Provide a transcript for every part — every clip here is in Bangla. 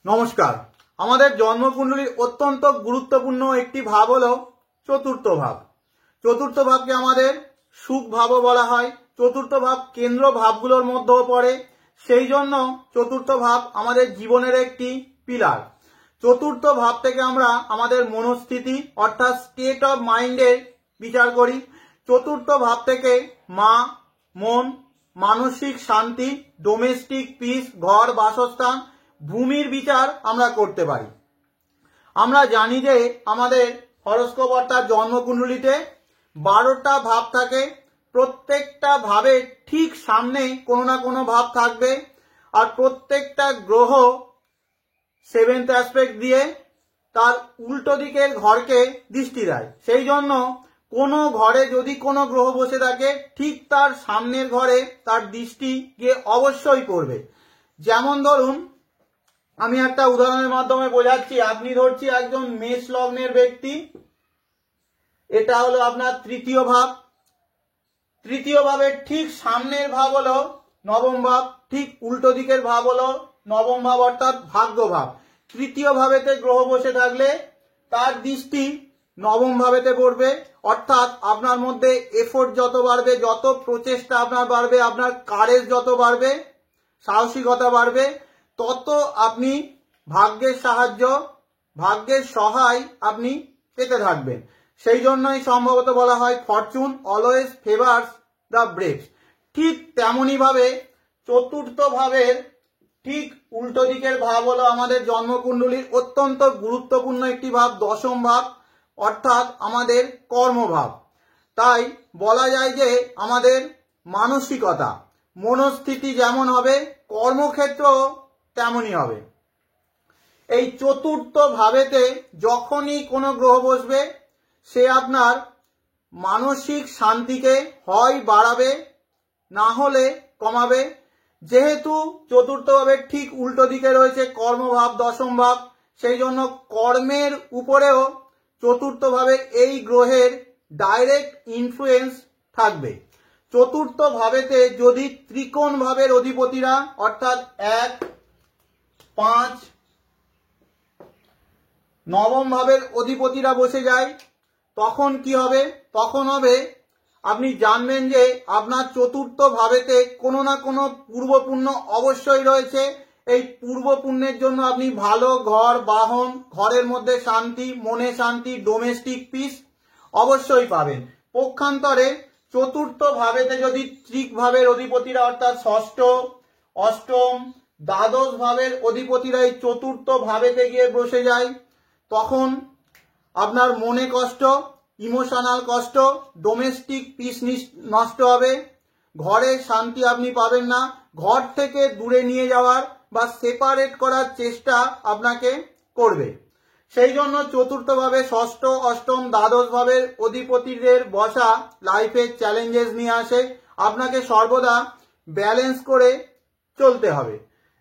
নমস্কার। আমাদের জন্মকুণ্ডলীর অত্যন্ত গুরুত্বপূর্ণ একটি ভাব হলো চতুর্থ ভাব। চতুর্থ ভাবকে আমাদের সুখ ভাবও বলা হয়। চতুর্থ ভাব কেন্দ্র ভাবগুলোর মধ্যেও পড়ে, সেই জন্য চতুর্থ ভাব আমাদের জীবনের একটি পিলার। চতুর্থ ভাব থেকে আমরা আমাদের মনস্থিতি অর্থাৎ স্টেট অফ মাইন্ডের বিচার করি। চতুর্থ ভাব থেকে মন, মানসিক শান্তি, ডোমেস্টিক পিস, ঘর বাসস্থান, ভূমির বিচার আমরা করতে পারি। আমরা জানি যে আমাদের হরোস্কোপ অর্থাৎ জন্মকুণ্ডলীতে 12টা ভাব থাকে। প্রত্যেকটা ভাবের ঠিক সামনে কোনো না কোনো ভাব থাকবে, আর প্রত্যেকটা গ্রহ 7th অ্যাসপেক্ট দিয়ে তার উল্টো দিকের ঘরকে দৃষ্টি দেয়। সেই জন্য কোনো ঘরে যদি কোনো গ্রহ বসে থাকে, ঠিক তার সামনের ঘরে তার দৃষ্টি গিয়ে অবশ্যই পড়বে। যেমন ধরুন, আমি একটা উদাহরণের মাধ্যমে বোঝাচ্ছি। আপনি ধরছি একজন মেষ লগ্নের ব্যক্তি, এটা হলো আপনার তৃতীয় ভাব। তৃতীয় ভাবের ঠিক সামনের ভাব হলো নবম ভাব, ঠিক উল্টো দিকের ভাব হলো নবম ভাব অর্থাৎ ভাগ্য ভাব। তৃতীয় ভাবেতে গ্রহ বসে থাকলে তার দৃষ্টি নবম ভাবেতে পড়বে, অর্থাৎ আপনার মধ্যে এফোর্ট যত বাড়বে, যত প্রচেষ্টা আপনার বাড়বে, আপনার কারেজ যত বাড়বে, সাহসিকতা বাড়বে, তত আপনি ভাগ্যের সাহায্য, ভাগ্যের সহায় আপনি পেতে থাকবেন। সেই জন্যই সম্ভবত বলা হয় Fortune always favours the brave. ঠিক তেমনি ভাবে চতুর্থ ভাবের ঠিক উল্টো দিকের ভাব হলো আমাদের জন্মকুণ্ডলীর অত্যন্ত গুরুত্বপূর্ণ একটি ভাব, দশম ভাব অর্থাৎ আমাদের কর্মভাব। তাই বলা যায় যে আমাদের মানসিকতা, মনস্থিতি যেমন হবে, কর্মক্ষেত্র তেমনই হবে। এই চতুর্থ ভাবেতে যখনই কোনো গ্রহ বসবে, সে আপনার মানসিক শান্তিকে হয় বাড়াবে, না হলে কমাবে। যেহেতু চতুর্থ ভাবের ঠিক উল্টো দিকে রয়েছে কর্মভাব, দশম ভাব, সেই জন্য কর্মের উপরেও চতুর্থ ভাবে এই গ্রহের ডাইরেক্ট ইনফ্লুয়েন্স থাকবে। চতুর্থ ভাবেতে যদি ত্রিকোণ ভাবের অধিপতিরা অর্থাৎ 1, 5, নবম ভাবের অধিপতিরা বসে যায়, তখন কি হবে? তখন হবে আপনি জানবেন যে আপনার চতুর্থ ভাবেতে কোনো না কোনো পূর্ব পুণ্য অবশ্যই রয়েছে। এই পূর্ব পুণ্যের জন্য আপনি ভালো ঘর, বাহন, ঘরের মধ্যে শান্তি, মনে শান্তি, ডোমেস্টিক পিস অবশ্যই পাবেন। পক্ষান্তরে চতুর্থ ভাবেতে যদি ত্রিক ভাবের অধিপতিরা অর্থাৎ ষষ্ঠ, অষ্টম, দ্বাদশ ভাবের অধিপতিরা এই চতুর্থ ভাবেতে গিয়ে বসে যায়, তখন আপনার মনে কষ্ট, ইমোশনাল কষ্ট, ডোমেস্টিক পিস নষ্ট হবে, ঘরে শান্তি আপনি পাবেন না, ঘর থেকে দূরে নিয়ে যাওয়ার বা সেপারেট করার চেষ্টা আপনাকে করবে। সেই জন্য চতুর্থ ভাবে ষষ্ঠ, অষ্টম, দ্বাদশ ভাবের অধিপতিদের বসা লাইফে চ্যালেঞ্জেস নিয়ে আসে। আপনাকে সর্বদা ব্যালেন্স করে চলতে হবে।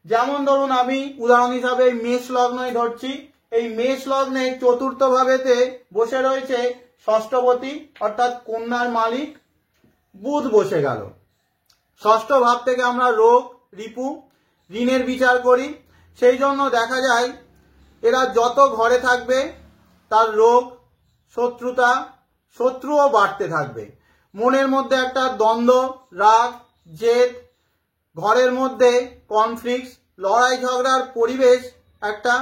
যেমন ধরুন, আমি উদাহরণ হিসাবে মেষ লগ্নই ধরছি। এই মেষ লগ্নে চতুর্থ ভাবেতে বসে রয়েছে ষষ্ঠপতি অর্থাৎ কন্যার মালিক বুধ বসে গেল। ষষ্ঠ ভাব থেকে আমরা রোগ, রিপু, ঋণের বিচার করি। সেই জন্য দেখা যায় এরা যত ঘরে থাকবে তার রোগ, শত্রুতা, শত্রুও বাড়তে থাকবে। মনের মধ্যে একটা দ্বন্দ্ব, রাগ, জেদ, ঘরের মধ্যে কনফ্লিক্ট, লড়াই ঝগড়ার পরিবেশ একটা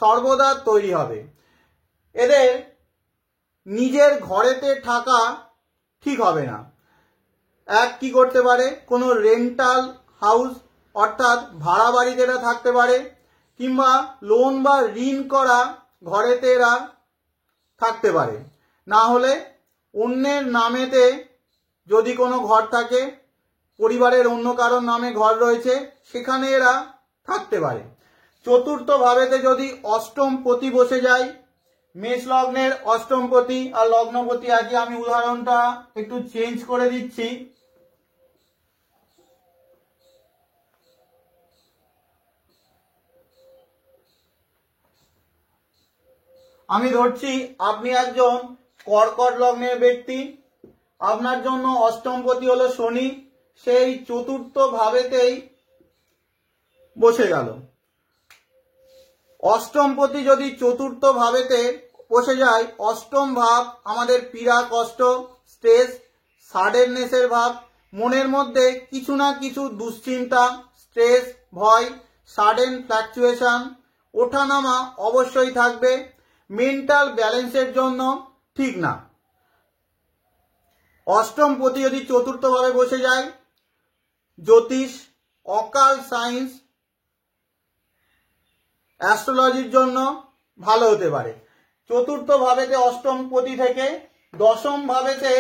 সর্বদা তৈরি হবে। এদের নিজের ঘরেতে থাকা ঠিক হবে না। এক কি করতে পারে, কোনো রেন্টাল হাউস অর্থাৎ ভাড়া বাড়িতে এরা থাকতে পারে, কিংবা লোন বা ঋণ করা ঘরেতে এরা থাকতে পারে। না হলে অন্যের নামেতে যদি কোনো ঘর থাকে, পরিবারের অন্য কারোর নামে ঘর রয়েছে, সেখানে এরা থাকতে পারে। চতুর্থ ভাবেতে যদি অষ্টম পতি বসে যায়, মেষ লগ্নের অষ্টম পতি আর লগ্নপতি, আজকে আমি উদাহরণটা একটু চেঞ্জ করে দিচ্ছি। আমি ধরছি আপনি একজন কর্কট লগ্নের ব্যক্তি, আপনার জন্য অষ্টমপতি হলো শনি, সেই চতুর্থ ভাবেতেই বসে গেল। অষ্টমপতি যদি চতুর্থ ভাবেতে বসে যায়, অষ্টম ভাব আমাদের পীড়া, কষ্ট, স্ট্রেস, সাডেননেসের ভাব। মনের মধ্যে কিছু না কিছু দুশ্চিন্তা, স্ট্রেস, ভয়, সাডেন ফ্ল্যাকচুয়েশন, ওঠানামা অবশ্যই থাকবে। মেন্টাল ব্যালেন্সের জন্য ঠিক না। অষ্টমপতি যদি চতুর্থ ভাবে বসে যায়, জ্যোতিষ, অকাল্ট সায়েন্স, অ্যাস্ট্রোলজির জন্য ভালো হতে পারে। চতুর্থ ভাবেতে অষ্টমপতি থেকে দশম ভাবেতে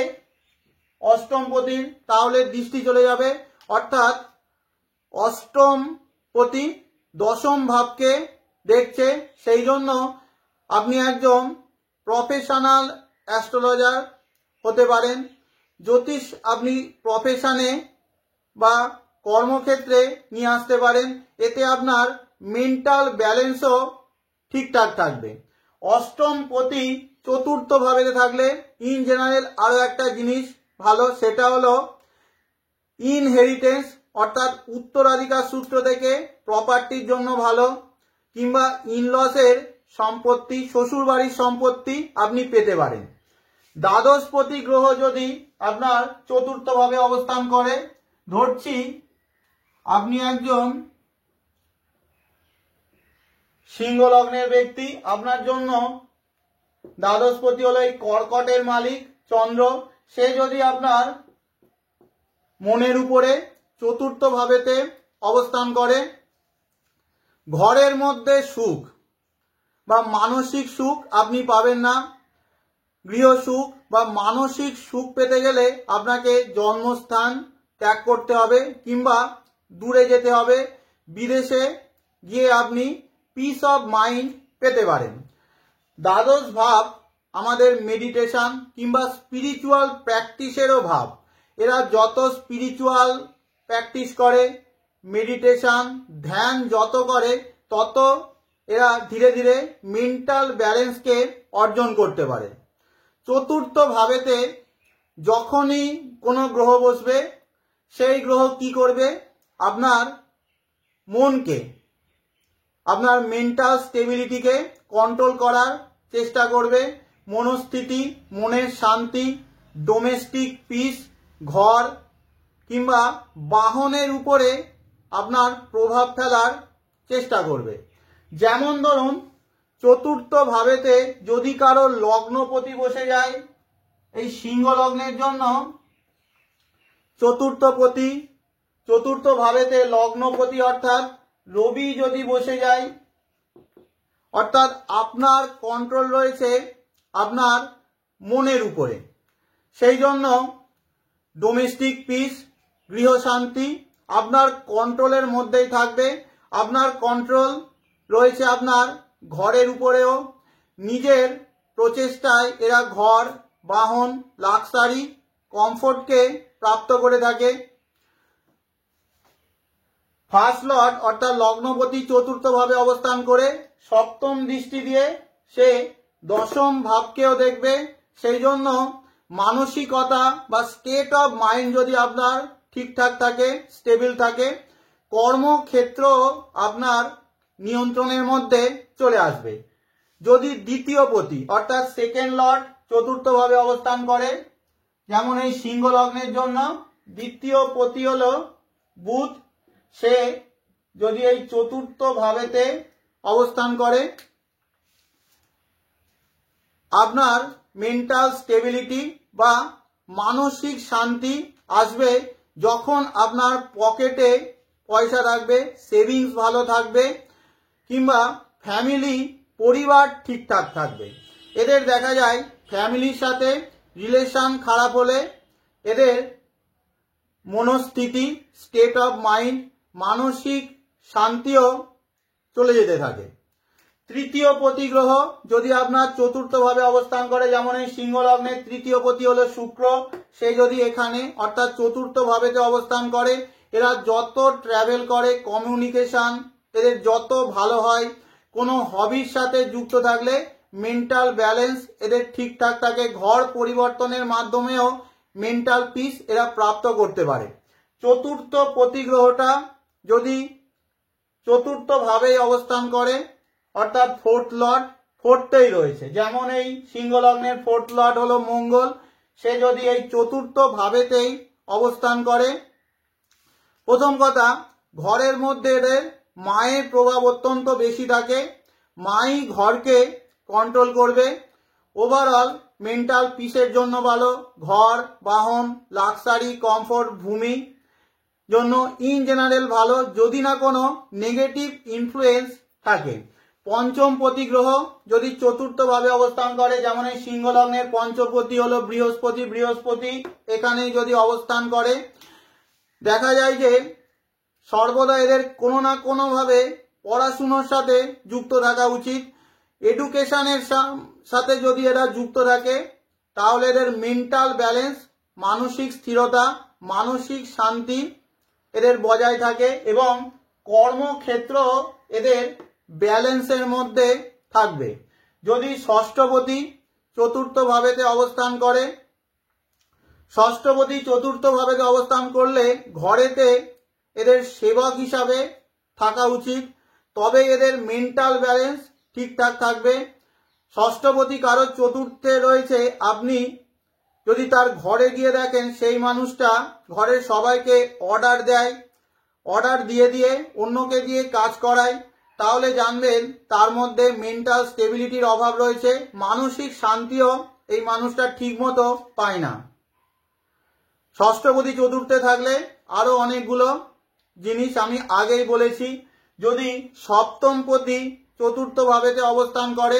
অষ্টমপতির তাহলে দৃষ্টি চলে যাবে, অর্থাৎ অষ্টমপতি দশম ভাবকে দেখছে। সেই জন্য আপনি একজন প্রফেশনাল অ্যাস্ট্রোলজার হতে পারেন। জ্যোতিষ আপনি প্রফেশনে বা কর্মক্ষেত্রে নিয়ে আসতে পারেন, এতে আপনার মেন্টাল ব্যালেন্সও ঠিকঠাক থাকবে। অষ্টমপতি চতুর্থ ভাবেতে থাকলে ইন জেনারেল আরও একটা জিনিস ভালো, সেটা হলো ইনহেরিটেন্স, অর্থাৎ উত্তরাধিকার সূত্র থেকে প্রপার্টির জন্য ভালো, কিংবা ইনলসের সম্পত্তি, শ্বশুর বাড়ির সম্পত্তি আপনি পেতে পারেন। দ্বাদশপতি গ্রহ যদি আপনার চতুর্থ ভাবে অবস্থান করে, ধরছি আপনি একজন সিংহ লগ্নের ব্যক্তি, আপনার জন্য দ্বাদশপতি হলো এই কর্কটের মালিক চন্দ্র, সে যদি আপনার মনের উপরে চতুর্থ ভাবেতে অবস্থান করে, ঘরের মধ্যে সুখ বা মানসিক সুখ আপনি পাবেন না। গৃহ সুখ বা মানসিক সুখ পেতে গেলে আপনাকে জন্মস্থান ত্যাগ করতে হবে, কিংবা দূরে যেতে হবে, বিদেশে গিয়ে আপনি পিস অফ মাইন্ড পেতে পারেন। দ্বাদশ ভাব আমাদের মেডিটেশন কিংবা স্পিরিচুয়াল প্র্যাকটিসেরও ভাব। এরা যত স্পিরিচুয়াল প্র্যাকটিস করে, মেডিটেশন ধ্যান যত করে, তত এরা ধীরে ধীরে মেন্টাল ব্যালেন্সকে অর্জন করতে পারে। চতুর্থ ভাবেতে যখনই কোনো গ্রহ বসবে, সেই গ্রহ কি করবে, আপনার মনকে, আপনার মেন্টাল স্টেবিলিটিকে কন্ট্রোল করার চেষ্টা করবে। মনস্থিতি, মনের শান্তি, ডোমেস্টিক পিস, ঘর কিংবা বাহনের উপরে আপনার প্রভাব ফেলার চেষ্টা করবে। যেমন ধরুন, চতুর্থ ভাবেতে যদি কারো লগ্নপতি বসে যায়, এই সিংহ লগ্নের জন্য চতুর্থ ভাবেতে লগ্নপতি অর্থাৎ রবি যদি বসে যায়, অর্থাৎ আপনার কন্ট্রোল রয়েছে আপনার মনের উপরে, সেই জন্য ডোমেস্টিক পিস, গৃহশান্তি আপনার কন্ট্রোলের মধ্যেই থাকবে। আপনার কন্ট্রোল রয়েছে আপনার ঘরের উপরেও। নিজের প্রচেষ্টায় এরা ঘর, বাহন, লাক্সারি, কমফোর্টকে প্রাপ্ত করে থাকে। ফার্স্ট লর্ড অর্থাৎ লগ্নপতি চতুর্থ ভাবে অবস্থান করে সপ্তম দৃষ্টি দিয়ে সে দশম ভাবকেও দেখবে। সেই জন্য মানসিকতা বা স্টেট অফ মাইন্ড যদি আপনার ঠিকঠাক থাকে, স্টেবল থাকে, কর্মক্ষেত্র আপনার নিয়ন্ত্রণের মধ্যে চলে আসবে। যদি দ্বিতীয় পতি অর্থাৎ সেকেন্ড লর্ড চতুর্থ ভাবে অবস্থান করে, যেমন এই সিংহ লগ্নের জন্য দ্বিতীয় পতি হলো বুধ, সে যদি এই চতুর্থ ভাবেতে অবস্থান করে, আপনার মেন্টাল স্টেবিলিটি বা মানসিক শান্তি আসবে যখন আপনার পকেটে পয়সা থাকবে, সেভিংস ভালো থাকবে, কিংবা ফ্যামিলি পরিবার ঠিকঠাক থাকবে। এদের দেখা যায় ফ্যামিলির সাথে রিলেশন খারাপ হলে এদের মনস্থিতি, স্টেট অফ মাইন্ড, মানসিক শান্তিও চলে যেতে থাকে। তৃতীয় পতি গ্রহ যদি আপনার চতুর্থ ভাবে অবস্থান করে, যেমন এই সিংহ লগ্নের তৃতীয় পতি হলো শুক্র, সে যদি এখানে অর্থাৎ চতুর্থ ভাবেতে অবস্থান করে, এরা যত ট্রাভেল করে, কমিউনিকেশন এদের যত ভালো হয়, কোনো হবির সাথে যুক্ত থাকলে মেন্টাল ব্যালেন্স এদের ঠিকঠাক থাকে, ঘর পরিবর্তনের মাধ্যমেও মেন্টাল পিস এরা প্রাপ্ত করতে পারে। চতুর্থ পতি গ্রহটা যদি চতুর্থ ভাবে অবস্থান করে, অর্থাৎ ফোর্থ লর্ড ফোর্থেই রয়েছে। যেমন এই সিংহ লগ্নের ফোর্থ লর্ড হলো মঙ্গল, সে যদি এই চতুর্থ ভাবেতেই অবস্থান করে, প্রথম কথা ঘরের মধ্যে এদের মায়ের প্রভাব অত্যন্ত বেশি থাকে, মাই ঘরকে কন্ট্রোল করবে। ওভারঅল মেন্টাল পিসের জন্য ভালো, ঘর, বাহন, লাক্সারি, কমফোর্ট, ভূমি জন্য ইন জেনারেল ভালো, যদি না কোনো নেগেটিভ ইনফ্লুয়েন্স থাকে। পঞ্চম পতি গ্রহ যদি চতুর্থ ভাবে অবস্থান করে, যেমন এই সিংহ লগ্নের পঞ্চপতি হলো বৃহস্পতি, বৃহস্পতি এখানেই যদি অবস্থান করে, দেখা যায় যে সর্বদা এদের কোনো না কোনো ভাবে পড়াশুনোর সাথে যুক্ত থাকা উচিত। এডুকেশনের সাথে যদি এরা যুক্ত থাকে তাহলে এদের মেন্টাল ব্যালেন্স, মানসিক স্থিরতা, মানসিক শান্তি এদের বজায় থাকে এবং কর্মক্ষেত্র এদের ব্যালেন্সের মধ্যে থাকবে। যদি ষষ্ঠপতি চতুর্থ ভাবেতে অবস্থান করে, ষষ্ঠপতি চতুর্থ ভাবেতে অবস্থান করলে ঘরেতে এদের সেবক হিসাবে থাকা উচিত, তবে এদের মেন্টাল ব্যালেন্স ঠিকঠাক থাকবে। ষষ্ঠপতি কারো চতুর্থে রয়েছে, আপনি যদি তার ঘরে গিয়ে দেখেন সেই মানুষটা ঘরের সবাইকে অর্ডার দেয়, অর্ডার দিয়ে দিয়ে অন্যকে দিয়ে কাজ করায়, তাহলে জানবেন তার মধ্যে মেন্টাল স্টেবিলিটির অভাব রয়েছে, মানসিক শান্তিও এই মানুষটা ঠিকমতো পায় না। ষষ্ঠপতি চতুর্থে থাকলে আরো অনেকগুলো জিনিস আমি আগেই বলেছি। যদি সপ্তমপতি চতুর্থ ভাবেতে অবস্থান করে,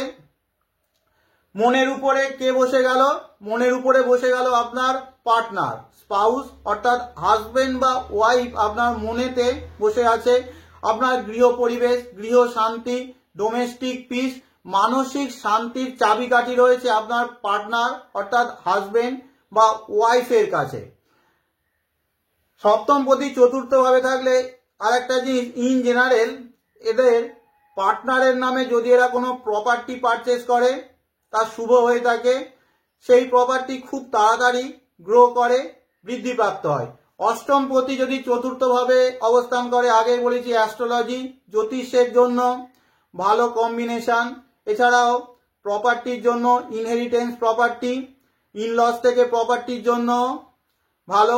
মনের উপরে কে বসে গেল? মনের উপরে বসে গেল আপনার পার্টনার, স্পাউস, অর্থাৎ হাজবেন্ড বা ওয়াইফ আপনার মনেতে বসে আছে। আপনার গৃহ পরিবেশ, গৃহ শান্তি, ডোমেস্টিক পিস, মানসিক শান্তির চাবিকাঠি রয়েছে আপনার পার্টনার অর্থাৎ হাজবেন্ড বা ওয়াইফের কাছে। সপ্তমপতি চতুর্থ ভাবে থাকলে আর একটা জিনিস, ইন জেনারেল এদের পার্টনারের নামে যদি এরা কোনো প্রপার্টি পারচেস করে তা শুভ হয়ে থাকে, সেই প্রপার্টি খুব তাড়াতাড়ি গ্রো করে, বৃদ্ধিপ্রাপ্ত হয়। অষ্টমপতি যদি চতুর্থ ভাবে অবস্থান করে, আগে বলেছি অ্যাস্ট্রোলজি জ্যোতিষের জন্য ভালো কম্বিনেশন, এছাড়াও প্রপার্টির জন্য ইনহেরিটেন্স প্রপার্টি, ইনলস থেকে প্রপার্টির জন্য ভালো।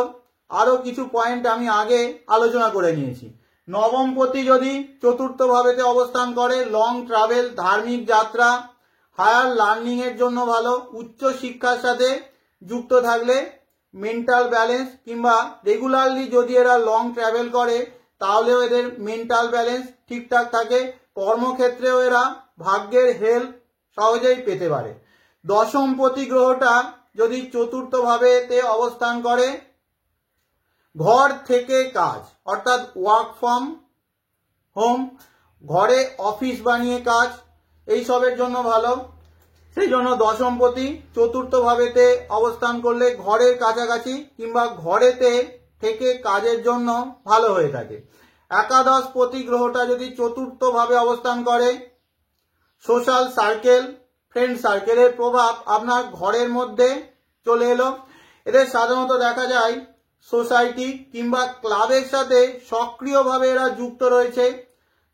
আরো কিছু পয়েন্ট আমি আগে আলোচনা করে নিয়েছি। নবমপতি যদি চতুর্থ ভাবেতে অবস্থান করে, লং ট্রাভেল, ধার্মিক যাত্রা, হায়ার লার্নিং এর জন্য ভালো, উচ্চ শিক্ষার সাথে যুক্ত থাকলে মেন্টাল ব্যালেন্স, কিংবা রেগুলারলি যদি এরা লং ট্রাভেল করে তাহলেও এদের মেন্টাল ব্যালেন্স ঠিকঠাক থাকে। কর্মক্ষেত্রেও এরা ভাগ্যের হেল্প সহজেই পেতে পারে। দশমপতি গ্রহটা যদি চতুর্থ ভাবেতে অবস্থান করে, ঘর থেকে কাজ অর্থাৎ ওয়ার্ক ফ্রম হোম, ঘরে অফিস বানিয়ে কাজ, এইসবের জন্য ভালো। সেই জন্য দশমপতি চতুর্থ ভাবেতে অবস্থান করলে ঘরের কাছাকাছি কিংবা ঘরেতে থেকে কাজের জন্য ভালো হয়ে থাকে। একাদশপতি গ্রহটা যদি চতুর্থ ভাবে অবস্থান করে, সোশ্যাল সার্কেল, ফ্রেন্ড সার্কেলের প্রভাব আপনার ঘরের মধ্যে চলে এলো। এদের সাধারণত দেখা যায় সোসাইটি কিংবা ক্লাবের সাথে সক্রিয়ভাবে এরা যুক্ত রয়েছে।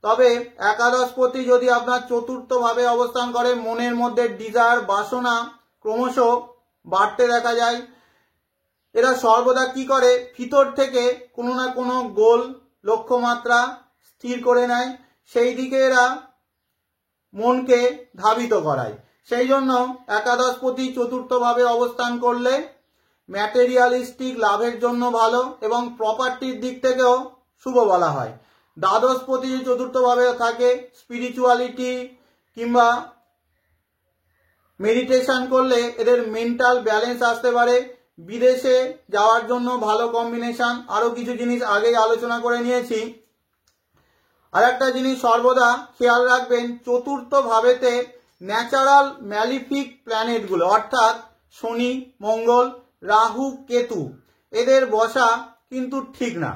তবে একাদশপতি যদি আপনার চতুর্থ ভাবে অবস্থান করে, মনের মধ্যে ডিজায়ার, বাসনা ক্রমশ বাড়তে দেখা যায়। এরা সর্বদা কি করে, ভিতর থেকে কোনো না কোনো গোল, লক্ষ্যমাত্রা স্থির করে নেয়, সেই দিকে এরা মনকে ধাবিত করায়। সেই জন্য একাদশপতি চতুর্থ ভাবে অবস্থান করলে ম্যাটেরিয়ালিস্টিক লাভের জন্য ভালো এবং প্রপার্টির দিক থেকেও শুভ বলা হয়। দ্বাদশপতি চতুর্থ ভাবে থাকে, স্পিরিচুয়ালিটি কিংবা মেডিটেশন করলে এদের মেন্টাল ব্যালেন্স আসতে পারে, বিদেশে যাওয়ার জন্য ভালো কম্বিনেশন। আরো কিছু জিনিস আগেই আলোচনা করে নিয়েছি। আর একটা জিনিস সর্বদা খেয়াল রাখবেন, চতুর্থ ভাবেতে ন্যাচারাল ম্যালিফিক প্ল্যানেটগুলো অর্থাৎ শনি, মঙ্গল, রাহু, কেতু এদের বসা কিন্তু ঠিক না।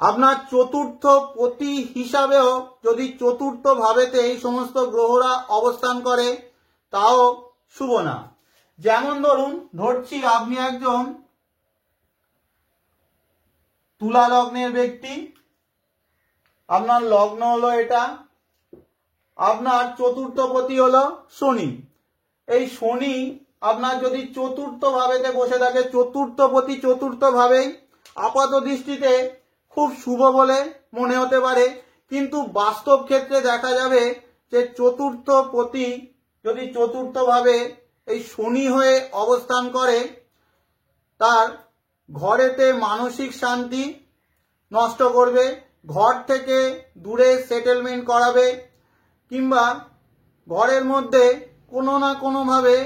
আপনার চতুর্থ পতি হিসাবেও যদি চতুর্থ ভাবেতে এই সমস্ত গ্রহরা অবস্থান করে তাও শুভ না। যেমন ধরছি আপনি একজন তুলা লগ্নের ব্যক্তি, আপনার লগ্ন হলো এটা, আপনার চতুর্থপতি হলো শনি। এই শনি আপনার যদি চতুর্থ ভাবেতে বসে থাকে, চতুর্থপতি চতুর্থ ভাবেই আপাত দৃষ্টিতে খুব শুভ বলে মনে হতে পারে, কিন্তু বাস্তব ক্ষেত্রে দেখা যাবে যে চতুর্থপতি যদি চতুর্থ ভাবে এই শনি হয়ে অবস্থান করে, তার ঘরেতে মানসিক শান্তি নষ্ট করবে, ঘর থেকে দূরে সেটেলমেন্ট করাবে, কিংবা ঘরের মধ্যে কোনো না কোনোভাবে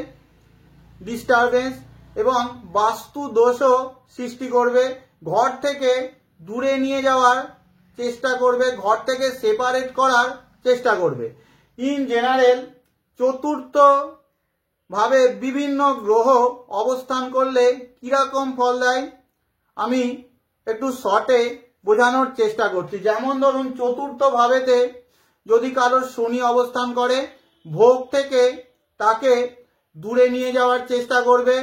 ডিস্টারবেন্স এবং বাস্তু দোষও সৃষ্টি করবে, ঘর থেকে দূরে নিয়ে যাওয়ার চেষ্টা করবে, ঘর থেকে সেপারেট করার চেষ্টা করবে। ইন জেনারেল চতুর্থ ভাবে বিভিন্ন গ্রহ অবস্থান করলে কিরকম ফল দেয় আমি একটু শর্টে বোঝানোর চেষ্টা করছি। যেমন ধরুন, চতুর্থ ভাবেতে যদি কারোর শনি অবস্থান করে, ভোগ থেকে তাকে দূরে নিয়ে যাওয়ার চেষ্টা করবে।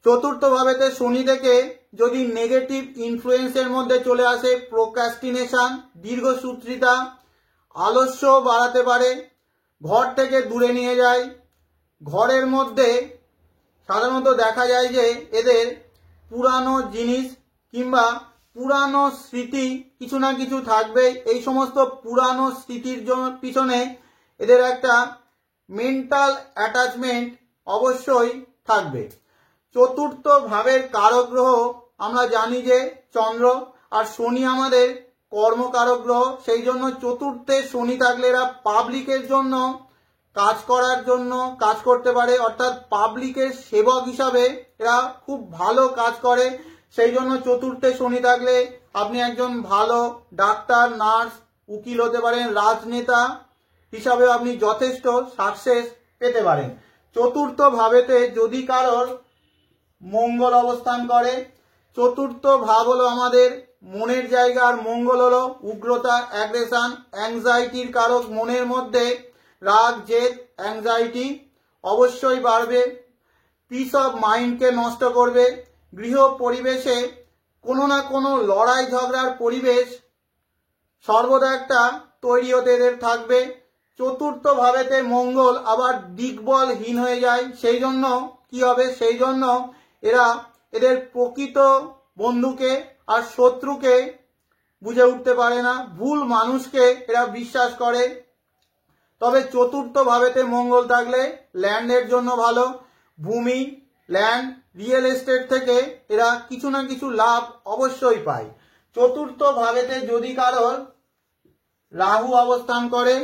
চতুর্থ ভাবেতে শনি থেকে যদি নেগেটিভ ইনফ্লুয়েন্সের মধ্যে চলে আসে, প্রোক্রাস্টিনেশন, দীর্ঘসূত্রিতা, আলস্য বাড়াতে পারে, ঘর থেকে দূরে নিয়ে যায়। ঘরের মধ্যে সাধারণত দেখা যায় যে এদের পুরানো জিনিস কিংবা পুরানো স্মৃতি কিছু না কিছু থাকবে। এই সমস্ত পুরানো স্মৃতির পিছনে এদের একটা মেন্টাল অ্যাটাচমেন্ট অবশ্যই থাকবে। চতুর্থ ভাবের কারক গ্রহ আমরা জানি যে চন্দ্র, আর শনি আমাদের কর্মকারক গ্রহ। সেই জন্য চতুর্থে শনি থাকলে এরা পাবলিকের জন্য কাজ করার জন্য কাজ করতে পারে, অর্থাৎ পাবলিকের সেবক হিসাবে এরা খুব ভালো কাজ করে। সেই জন্য চতুর্থে শনি থাকলে আপনি একজন ভালো ডাক্তার, নার্স, উকিল হতে পারেন, রাজনেতা হিসাবে আপনি যথেষ্ট সাকসেস পেতে পারেন। চতুর্থ ভাবেতে যদি কারোর মঙ্গল অবস্থান করে, চতুর্থ ভাব হলো আমাদের মনের জায়গা, আর মঙ্গল হলো উগ্রতা, অ্যাগ্রেশন, অ্যাংজাইটির কারক। মনের মধ্যে রাগ, জেদ, অ্যাংজাইটি অবশ্যই বাড়বে, পিস অফ মাইন্ডকে নষ্ট করবে। গৃহ পরিবেশে কোনো না কোনো লড়াই ঝগড়ার পরিবেশ সর্বদা একটা তৈরি হতে এদের থাকবে। চতুর্থ ভাবেতে মঙ্গল আবার দিগ্বলহীন হয়ে যায়। সেই জন্য কি হবে, সেই জন্য এরা এদের প্রকৃত বন্ধুকে আর শত্রুকে বুঝে উঠতে পারে না, ভুল মানুষকে এরা বিশ্বাস করে। তবে চতুর্থ ভাবেতে মঙ্গল থাকলে ল্যান্ডের জন্য ভালো, ভূমি, ল্যান্ড, রিয়েল এস্টেট থেকে এরা কিছু না কিছু লাভ অবশ্যই পায়। চতুর্থ ভাবেতে যদি কারোর রাহু অবস্থান করে,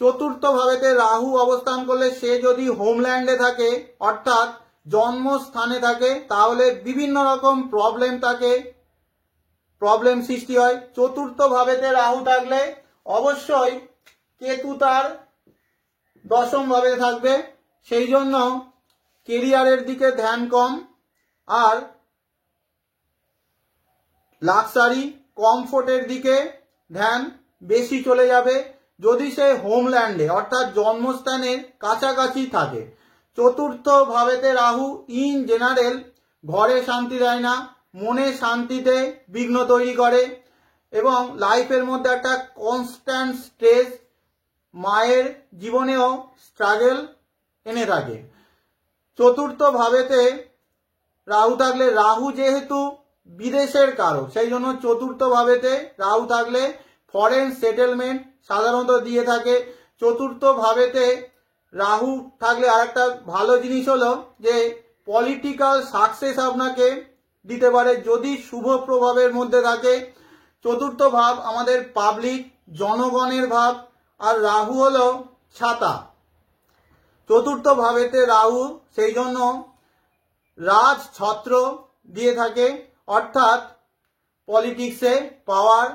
চতুর্থ ভাবেতে রাহু অবস্থান করলে সে যদি হোমল্যান্ডে থাকে, অর্থাৎ জন্মস্থানে থাকে, তাহলে বিভিন্ন রকম প্রবলেম সৃষ্টি হয়। চতুর্থ ভাবেতে রাহু থাকলে অবশ্যই কেতু তার দশম ভাবে থাকবে, সেই জন্য কেরিয়ারের দিকে ধ্যান কম, আর লাক্সারি কমফোর্টের দিকে ধ্যান বেশি চলে যাবে যদি সে হোমল্যান্ডে অর্থাৎ জন্মস্থানের কাছাকাছি থাকে। চতুর্থ ভাবেতে রাহু ইন জেনারেল ঘরে শান্তি দেয় না, মনে শান্তিতে বিঘ্ন তৈরি করে এবং লাইফের মধ্যে একটা কনস্ট্যান্ট স্ট্রেস, মায়ের জীবনেও স্ট্রাগল এনে থাকে। চতুর্থ ভাবেতে রাহু থাকলে, রাহু যেহেতু বিদেশের কারক, সেই জন্য চতুর্থ ভাবেতে রাহু থাকলে ফরেন সেটেলমেন্ট সাধারণত দিয়ে থাকে। চতুর্থ ভাবেতে রাহু থাকলে আরেকটা ভালো জিনিস হলো যে পলিটিক্যাল সাকসেস আপনাকে দিতে পারে যদি শুভ প্রভাবের মধ্যে থাকে। চতুর্থ ভাব আমাদের পাবলিক, জনগণের ভাব, আর রাহু হলো ছাতা। চতুর্থ ভাবেতে রাহু সেই জন্য রাজ ছত্র দিয়ে থাকে, অর্থাৎ পলিটিক্সে পাওয়ার,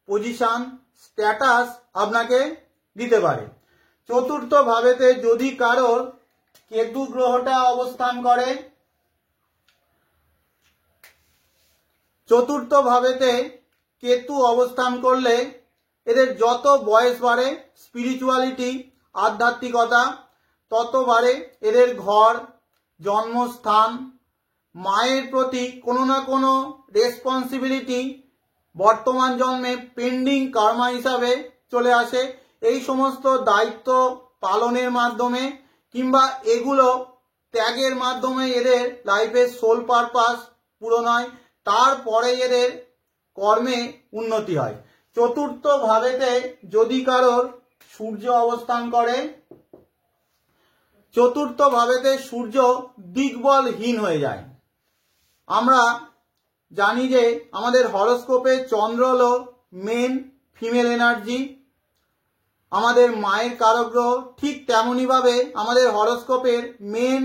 পজিশন, স্ট্যাটাস আপনাকে দিতে পারে। চতুর্থ ভাবেতে যদি কারোর কেতু গ্রহটা অবস্থান করে, চতুর্থ ভাবেতে কেতু অবস্থান করলে এদের যত বয়স বাড়ে, স্পিরিচুয়ালিটি, আধ্যাত্মিকতা তত বাড়ে। এদের ঘর, জন্মস্থান, মায়ের প্রতি কোনো না কোনো রেসপন্সিবিলিটি বর্তমান জন্মে পেন্ডিং কর্মা হিসাবে চলে আসে। এই সমস্ত দায়িত্ব পালনের মাধ্যমে কিংবা এগুলো ত্যাগের মাধ্যমে এদের লাইফের সোল পারপাস পূরণ হয়, তারপরে এদের কর্মে উন্নতি হয়। চতুর্থ ভাবেতে যদি কারোর সূর্য অবস্থান করে, চতুর্থ ভাবেতে সূর্য দিগ্বলহীন হয়ে যায়। আমরা জানি যে আমাদের হরোস্কোপে চন্দ্র হলো মেন ফিমেল এনার্জি, আমাদের মায়ের কারক গ্রহ, ঠিক তেমনই ভাবে আমাদের হরোস্কোপের মেন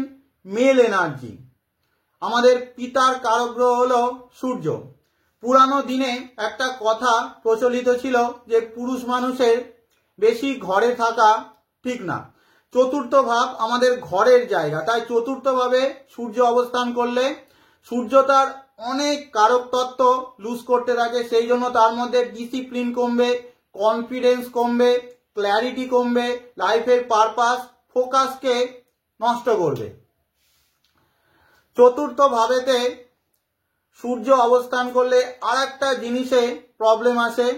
মেল এনার্জি, আমাদের পিতার কারক গ্রহ হলো সূর্য। পুরানো দিনে একটা কথা প্রচলিত ছিল যে পুরুষ মানুষের বেশি ঘরে থাকা ঠিক না। চতুর্থ ভাব আমাদের ঘরের জায়গা, তাই চতুর্থ ভাবে সূর্য অবস্থান করলে সূর্য তার অনেক কারক তত্ত্ব লুজ করতে থাকে, সেই জন্য তার মধ্যে ডিসিপ্লিন কমবে, কনফিডেন্স কমবে, ক্ল্যারিটি কমবে, লাইফের পারপাস ফোকাসকে নষ্ট করবে। চতুর্থ ভাবেতে সূর্য অবস্থান করলে আর একটা জিনিসে প্রবলেম আসে,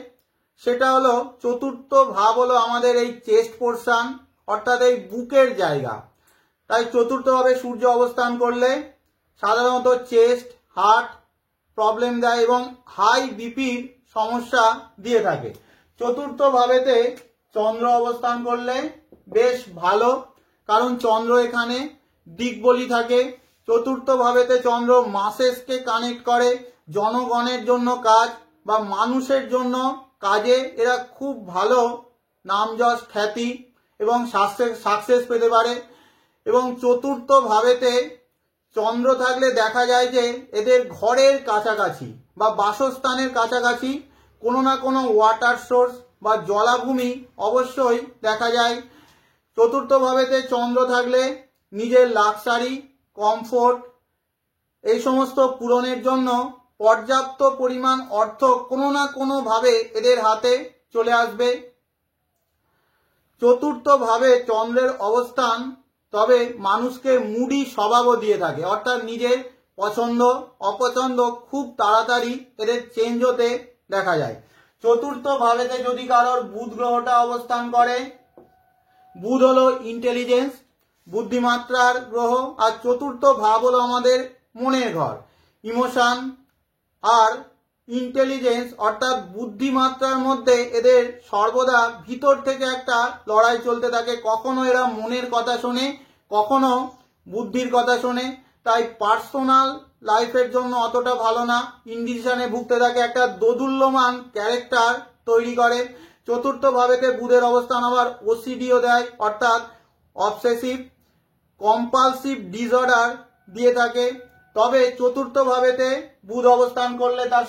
সেটা হলো চতুর্থ ভাব হলো আমাদের এই চেস্ট পোর্শন, অর্থাৎ এই বুকের জায়গা। তাই চতুর্থ ভাবে সূর্য অবস্থান করলে সাধারণত চেস্ট, হার্ট প্রবলেম দেয় এবং হাই বিপির সমস্যা দিয়ে থাকে। চতুর্থ ভাবেতে চন্দ্র অবস্থান করলে বেশ ভালো, কারণ চন্দ্র এখানে দিকবলি থাকে। চতুর্থ ভাবেতে চন্দ্র মাসেসকে কানেক্ট করে, জনগণের জন্য কাজ বা মানুষের জন্য কাজে এরা খুব ভালো নাম যশ খ্যাতি এবং সাকসেস পেতে পারে। এবং চতুর্থ ভাবেতে চন্দ্র থাকলে দেখা যায় যে এদের ঘরের কাছাকাছি বা বাসস্থানের কাছাকাছি কোনো না কোনো ওয়াটার সোর্স বা জলাভূমি অবশ্যই দেখা যায়। চতুর্থ ভাবেতে চন্দ্র থাকলে নিজের লাক্সারি, কমফোর্ট এই সমস্ত পূরণের জন্য পর্যাপ্ত পরিমাণ অর্থ কোনো না কোনো ভাবে এদের হাতে চলে আসবে। চতুর্থ ভাবে চন্দ্রের অবস্থান তবে মানুষকে মুডি স্বভাবও দিয়ে থাকে, অর্থাৎ নিজের পছন্দ অপছন্দ খুব তাড়াতাড়ি এদের চেঞ্জ হতে দেখা যায়। চতুর্থ ভাবেতে যদি কারোর বুধ গ্রহটা অবস্থান করে, বুধ হলো ইন্টেলিজেন্স, বুদ্ধিমাত্রার গ্রহ, আর চতুর্থ ভাব হলো আমাদের মনের ঘর, ইমোশন আর ইন্টেলিজেন্স অর্থাৎ বুদ্ধিমাত্রার মধ্যে এদের সর্বদা ভিতর থেকে একটা লড়াই চলতে থাকে। কখনো এরা মনের কথা শোনে, কখনো বুদ্ধির কথা শোনে, তাই পার্সোনাল লাইফের জন্য অতটা ভালো না, ইনডিসিশনে ভুগতে থাকে, একটা দোদুল্যমান ক্যারেক্টার তৈরি করে। চতুর্থ ভাবেতে বুধের অবস্থান আবার ওসিডিও দেয়, অর্থাৎ অবসেসিভ কম্পালসিভ ডিসঅর্ডার দিয়ে থাকে। তবে চতুর্থ ভাবেতে বুধ অবস্থান করলে তার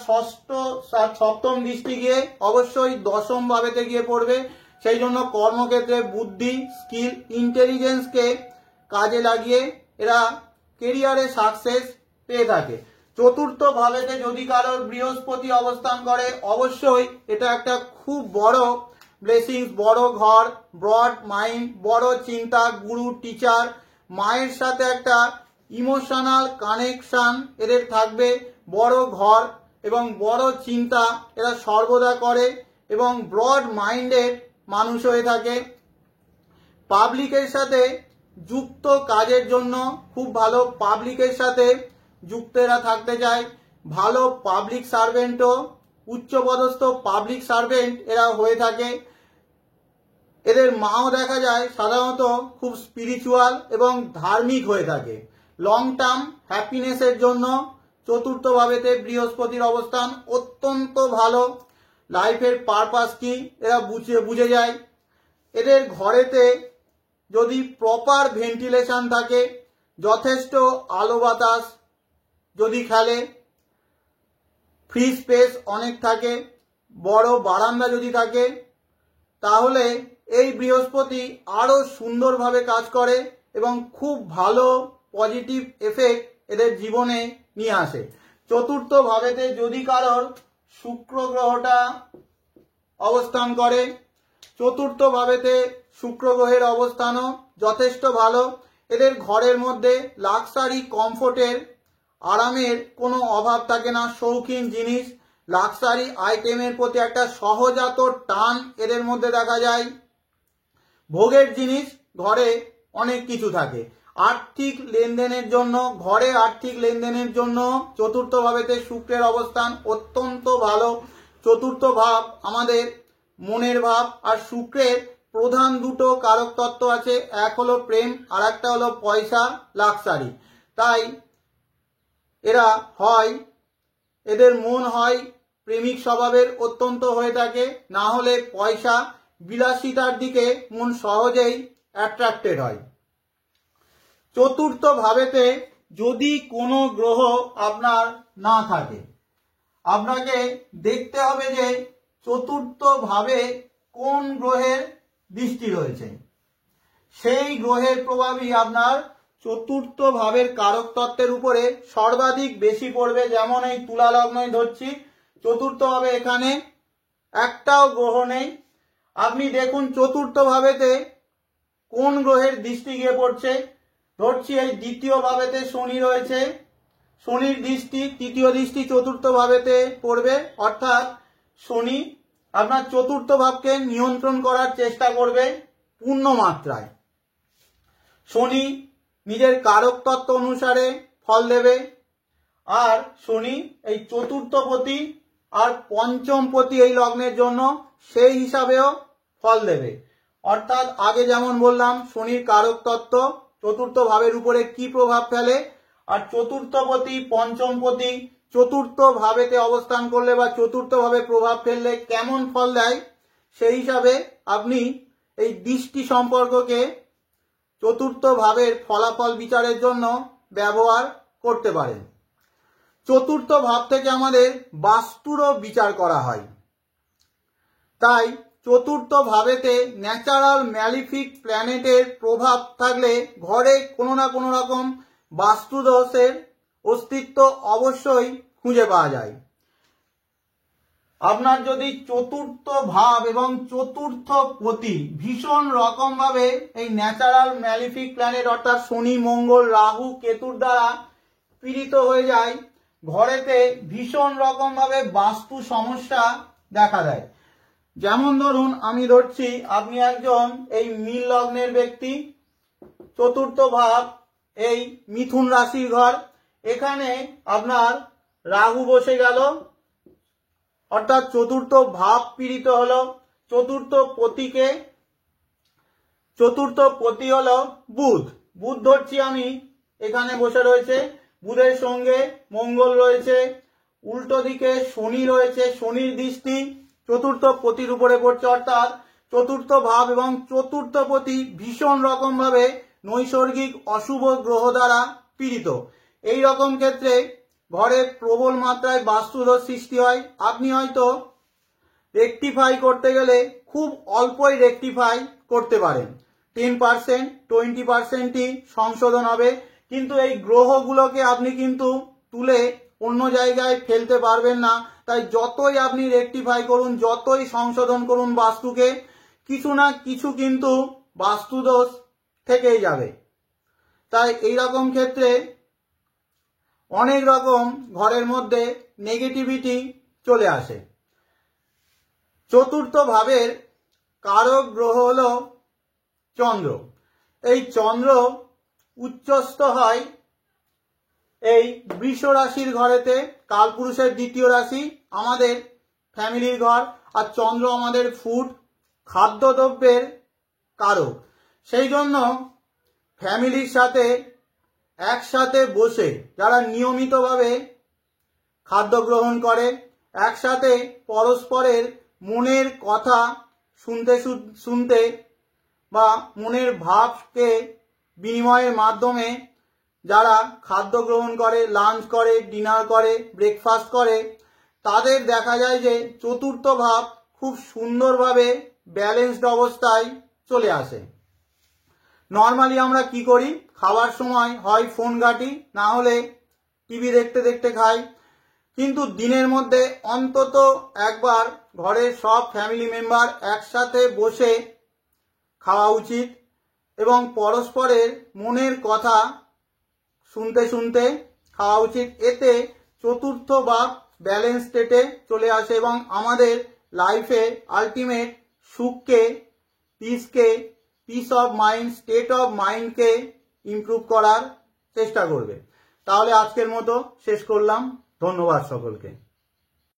সপ্তম দৃষ্টি গিয়ে অবশ্যই দশম ভাবেতে গিয়ে পড়বে, সেই জন্য কর্মক্ষেত্রে বুদ্ধি, স্কিল, ইন্টেলিজেন্সকে কাজে লাগিয়ে এরা কেরিয়ারে সাকসেস পেয়ে থাকে। চতুর্থ ভাবেতে যদি কারোর বৃহস্পতি অবস্থান করে অবশ্যই এটা একটা খুব বড় ব্লেসিংস, বড় ঘর, ব্রড মাইন্ড, বড় চিন্তা, গুরু, টিচার, মায়ের সাথে একটা ইমোশনাল কানেকশন এদের থাকবে, বড় ঘর এবং বড় চিন্তা এরা সর্বদা করে এবং ব্রড মাইন্ডেড মানুষ হয়ে থাকে। পাবলিকের সাথে যুক্ত কাজের জন্য খুব ভালো, পাবলিকের সাথে যুক্ত এরা থাকতে চায়, ভালো পাবলিক সার্ভেন্টও, উচ্চপদস্থ পাবলিক সার্ভেন্ট এরা হয়ে থাকে। এদের মাও দেখা যায় সাধারণত খুব স্পিরিচুয়াল এবং ধার্মিক হয়ে থাকে। লং টার্ম হ্যাপিনেসের জন্য চতুর্থ ভাবেতে বৃহস্পতির অবস্থান অত্যন্ত ভালো। লাইফের পারপাস কি এরা বুঝে যায়। এদের ঘরেতে যদি প্রপার ভেন্টিলেশন থাকে, যথেষ্ট আলো বাতাস যদি খেলে, ফ্রি স্পেস অনেক থাকে, বড় বারান্দা যদি থাকে, তাহলে এই বৃহস্পতি আরো সুন্দরভাবে কাজ করে এবং খুব ভালো পজিটিভ এফেক্ট এদের জীবনে নিয়ে আসে। চতুর্থ ভাবেতে যদি কারোর শুক্র গ্রহটা অবস্থান করে, চতুর্থ ভাবেতে শুক্র গ্রহের অবস্থানও যথেষ্ট ভালো। এদের ঘরের মধ্যে লাক্সারি, কমফোর্টের, আরামের কোনো অভাব থাকে না, শৌখিন জিনিস, লাক্সারি আইটেমের প্রতি একটা সহজাত টান এদের মধ্যে দেখা যায়। ভোগের জিনিস ঘরে অনেক কিছু থাকে। আর্থিক লেনদেনের জন্য, ঘরে আর্থিক লেনদেনের জন্য চতুর্থ ভাবেতে শুক্রের অবস্থান অত্যন্ত ভালো। চতুর্থ ভাব আমাদের মনের ভাব, আর শুক্রের প্রধান দুটো কারক তত্ত্ব আছে, এক হলো প্রেম আর একটা হলো পয়সা, লাক্সারি। তাই এদের মন হয় প্রেমিক স্বভাবের অত্যন্ত হয়ে থাকে, না হলে পয়সা বিলাসিতার দিকে মন সহজেই অ্যাট্রাক্টেড হয়। চতুর্থ ভাবেতে যদি কোনো গ্রহ আপনার না থাকে, আপনাকে দেখতে হবে যে চতুর্থ ভাবে কোন গ্রহের দৃষ্টি রয়েছে। সেই গ্রহের প্রভাবই আপনার চতুর্থ ভাবের কারক তত্ত্বের উপরে সর্বাধিক বেশি পড়বে। যেমন এই তুলা লগ্নই ধরছি, চতুর্থ ভাবে এখানে একটাও গ্রহ নেই। আপনি দেখুন চতুর্থ ভাবেতে কোন গ্রহের দৃষ্টি গিয়ে পড়ছে। ধরছি এই দ্বিতীয় ভাবেতে শনি রয়েছে, শনির দৃষ্টি, তৃতীয় দৃষ্টি চতুর্থ ভাবেতে পড়বে। অর্থাৎ শনি আপনার চতুর্থ ভাবকে নিয়ন্ত্রণ করার চেষ্টা করবে পূর্ণ মাত্রায়। শনি নিজের কারক তত্ত্ব অনুসারে ফল দেবে, আর শনি এই চতুর্থপতি আর পঞ্চমপতি এই লগ্নের জন্য সেই হিসাবেও ফল দেবে। অর্থাৎ আগে যেমন বললাম শনির কারক তত্ত্ব চতুর্থ ভাবের উপরে কি প্রভাব ফেলে, আর চতুর্থপতি পঞ্চমপতি চতুর্থ ভাবেতে অবস্থান করলে বা চতুর্থ ভাবে প্রভাব ফেললে কেমন ফল দেয়, সেই হিসাবে আপনি এই দৃষ্টি সম্পর্ককে চতুর্থ ভাবের ফলাফল বিচারের জন্য ব্যবহার করতে পারেন। চতুর্থ ভাব থেকে আমাদের বাস্তুরও বিচার করা হয়। তাই চতুর্থ ভাবেতে ন্যাচারাল ম্যালিফিক প্ল্যানেটের প্রভাব থাকলে ঘরে কোনো না কোনো রকম বাস্তুদোষের অস্তিত্ব অবশ্যই খুঁজে পাওয়া যায়। আপনার যদি চতুর্থ ভাব এবং চতুর্থ পতি ভীষণ রকম ভাবে এই ন্যাচারাল ম্যালিফিক প্ল্যানেট অর্থাৎ শনি, মঙ্গল, রাহু, কেতুর দ্বারা পীড়িত হয়ে যায়, ঘরেতে ভীষণ রকম ভাবে বাস্তু সমস্যা দেখা দেয়। যেমন ধরুন আমি ধরছি আপনি একজন এই মীন লগ্নের ব্যক্তি, চতুর্থ ভাব এই মিথুন রাশির ঘর, এখানে আপনার রাহু বসে গেল, অর্থাৎ চতুর্থ ভাব পীড়িত হলো। চতুর্থ পতি হলো বুধ, বুধ ধরছি আমি এখানে বসে রয়েছে, বুধের সঙ্গে মঙ্গল রয়েছে, উল্টো দিকে শনি রয়েছে, শনির দৃষ্টি চতুর্থ পতির উপরে পড়ছে। অর্থাৎ চতুর্থ ভাব এবং চতুর্থ পতি ভীষণ রকম ভাবে নৈসর্গিক অশুভ গ্রহ দ্বারা পীড়িত। এই রকম ক্ষেত্রে ঘরে প্রবল মাত্রায় বাস্তুদোষ সৃষ্টি হয়। আপনি হয়তো রেকটিফাই করতে গেলে খুব অল্পই রেকটিফাই করতে পারেন, 10%, 20%ই সংশোধন হবে, কিন্তু এই গ্রহগুলোকে আপনি কিন্তু তুলে অন্য জায়গায় ফেলতে পারবেন না। তাই যতই আপনি রেকটিফাই করুন, যতই সংশোধন করুন বাস্তুকে, কিছু না কিছু কিন্তু বাস্তুদোষ থেকেই যাবে। তাই এই রকম ক্ষেত্রে অনেক রকম ঘরের মধ্যে নেগেটিভিটি চলে আসে। চতুর্থ ভাবের কারক গ্রহ হলো চন্দ্র। এই চন্দ্র উচ্চস্থ হয় এই বৃষ রাশির ঘরেতে, কালপুরুষের দ্বিতীয় রাশি, আমাদের ফ্যামিলির ঘর। আর চন্দ্র আমাদের ফুড, খাদ্যদ্রব্যের কারক। সেই জন্য ফ্যামিলির সাথে একসাথে বসে যারা নিয়মিতভাবে খাদ্য গ্রহণ করে, একসাথে পরস্পরের মনের কথা শুনতে বা মনের ভাবকে বিনিময়ের মাধ্যমে যারা খাদ্য গ্রহণ করে, লাঞ্চ করে, ডিনার করে, ব্রেকফাস্ট করে, তাদের দেখা যায় যে চতুর্থ ভাব খুব সুন্দরভাবে ব্যালেন্সড অবস্থায় চলে আসে। নর্মালি আমরা কি করি, খাবার সময় হয় ফোন ঘাঁটি, না হলে টিভি দেখতে দেখতে খাই, কিন্তু দিনের মধ্যে অন্তত একবার ঘরের সব ফ্যামিলি মেম্বার একসাথে বসে খাওয়া উচিত এবং পরস্পরের মনের কথা শুনতে শুনতে খাওয়া উচিত। এতে চতুর্থ ভাব ব্যালেন্স স্টেটে চলে আসে এবং আমাদের লাইফে আলটিমেট সুখকে, peace of mind, state of মাইন্ডকে ইমপ্রুভ করার চেষ্টা করবে। তাহলে আজকের মতো শেষ করলাম। ধন্যবাদ সকলকে।